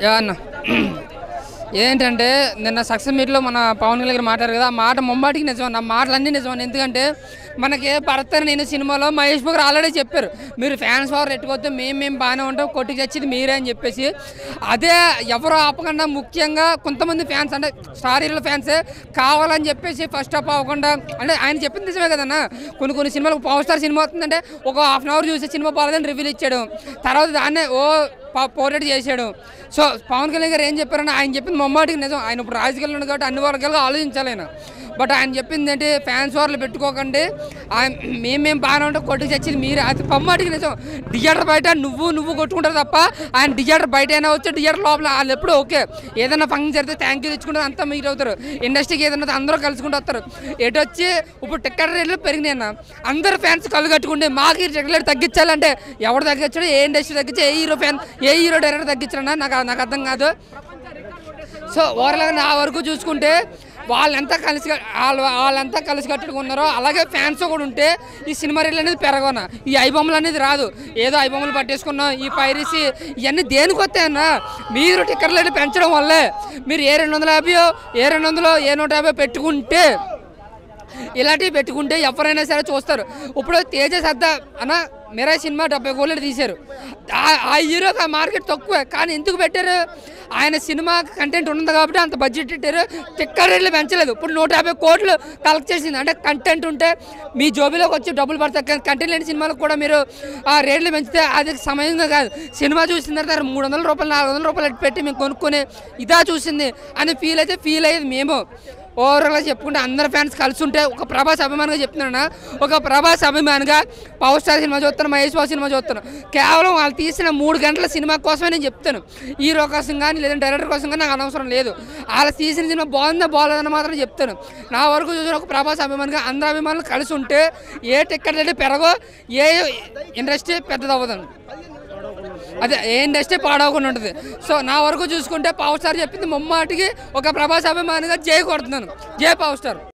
ఏమన్నా ఏంటంటే నిన్న సక్సెస్ మీట్లో మన పవన్ కళ్యాణ్ గారు మాట్లాడారు కదా, ఆ మాట ముమ్మాటికి నిజం. నా మాటలన్నీ నిజం. ఎందుకంటే మనకి భరత్ నేను సినిమాలో మహేష్ బాబు ఆల్రెడీ చెప్పారు, మీరు ఫ్యాన్స్ పవర్ ఎట్టుకోవద్దు, మేము బాగానే ఉంటాం, కొట్టుకు చచ్చింది మీరే అని చెప్పేసి. అదే ఎవరో ఆపకుండా ముఖ్యంగా కొంతమంది ఫ్యాన్స్ అంటే స్టార్ హీరోల ఫ్యాన్సే కావాలని చెప్పేసి ఫస్ట్ ఆఫ్ అవ్వకుండా, అంటే ఆయన చెప్పింది నిజమే కదన్నా. కొన్ని సినిమాలకు పవర్ స్టార్ సినిమా వస్తుందంటే ఒక హాఫ్ అన్ అవర్ చూసి సినిమా బాగాలేదని రివ్యూలు ఇచ్చాడు, తర్వాత దాన్నే పోరేట్ చేశాడు. సో పవన్ కళ్యాణ్ గారు ఏం చెప్పారని ఆయన చెప్పింది ముమ్మాటికి నిజం. ఆయన ఇప్పుడు రాజకీయాలు ఉంది కాబట్టి అన్ని వర్గాలుగా ఆలోచించాలి ఆయన. బట్ ఆయన చెప్పింది ఏంటి, ఫ్యాన్స్ వార్లు పెట్టుకోకండి, మేము బాగానే ఉంటాం, కొట్టుకు చచ్చింది మీరే. అది పమ్మాటికి నిజం. థియేటర్ బయట నువ్వు కొట్టుకుంటారు తప్ప ఆయన థియేటర్ బయట అయినా వచ్చి థియేటర్ లోపల వాళ్ళు ఎప్పుడు ఓకే. ఏదైనా ఫంక్షన్ జరిగితే థ్యాంక్ యూ తెచ్చుకుంటారు, అంతా మీరు అవుతారు. ఇండస్ట్రీకి ఏదైనా అందరూ కలుసుకుంటూ వస్తారు. ఎటు వచ్చి ఇప్పుడు టికెట్ రేట్లు పెరిగినాయి అన్న, అందరు ఫ్యాన్స్ కళ్ళు కట్టుకుంటే మాకు ఈ టికెట్ రేట్లు తగ్గించాలంటే ఎవరు తగ్గించాడు, ఏ ఇండస్ట్రీ తగ్గించి ఏ హీరో డైరెక్టర్ తగ్గించాడన్నా నాకు అర్థం కాదు. సో ఓవరాల్గా నా వరకు చూసుకుంటే వాళ్ళంతా కలిసి కట్టుకున్నారో అలాగే ఫ్యాన్స్ కూడా ఉంటే ఈ సినిమా రేట్లు అనేది పెరగన, ఈ ఐబొమ్మలు అనేది రాదు. ఏదో ఐబొమ్మలు పట్టేసుకున్నాం, ఈ పైరసీ ఇవన్నీ దేనికి వస్తాయన్నా, మీరు టికెట్ రేట్లు పెంచడం వల్లే. మీరు ఏ 250 ఏ 200 ఏ 150 పెట్టుకుంటే, ఇలాంటివి పెట్టుకుంటే ఎవరైనా సరే చూస్తారు. ఇప్పుడు తేజ సద్దా అన్న మీరా సినిమా 70 కోట్లు తీశారు, ఆ హీరోకి ఆ మార్కెట్ తక్కువే, కానీ ఎందుకు పెట్టారు, ఆయన సినిమా కంటెంట్ ఉన్నది కాబట్టి అంత బడ్జెట్ పెట్టారు. టికెట్ రేట్లు పెంచలేదు. ఇప్పుడు 150 కోట్లు కలెక్ట్ చేసింది అంటే కంటెంట్ ఉంటే మీ జోబీలోకి వచ్చి డబ్బులు పడతాయి. కంటెంట్ లేని సినిమాలకు కూడా మీరు ఆ రేట్లు పెంచితే అది సమయంగా కాదు. సినిమా చూసిన తర్వాత 300 రూపాయలు 400 రూపాయలు పెట్టి మేము కొనుక్కొని ఇదా చూసింది అని ఫీల్ అయ్యేది మేము. ఓవరాల్గా చెప్పుకుంటే అందరు ఫ్యాన్స్ కలిసి ఉంటే, ఒక ప్రభాస్ అభిమానిగా చెప్తున్నాను, ఒక ప్రభాస్ అభిమానిగా పవర్ స్టార్ సినిమా చూస్తాను, మహేష్ బాబు సినిమా చూస్తాను, కేవలం వాళ్ళు తీసిన 3 గంటల సినిమా కోసమే నేను చెప్తాను. హీరో కోసం కానీ లేదంటే డైరెక్టర్ కోసం కానీ నాకు అనవసరం లేదు. వాళ్ళు తీసిన సినిమా బాగుందా బాగోలేదని మాత్రం చెప్తాను. నా వరకు చూసిన ఒక ప్రభాస్ అభిమానిగా అందరు అభిమానులు కలిసి ఉంటే ఏ టికెట్ రేట్లు పెరగో, ఏ ఇండస్ట్రీ పెద్దదవ్వదండి, అదే ఏ ఇండస్ట్రీ పాడవకుండా ఉంటుంది. సో నా వరకు చూసుకుంటే పవర్ స్టార్ చెప్పింది ముమ్మాటికి ఒక ప్రభాస్ అభిమానిగా జై కొడుతున్నాను. జై పవర్ స్టార్.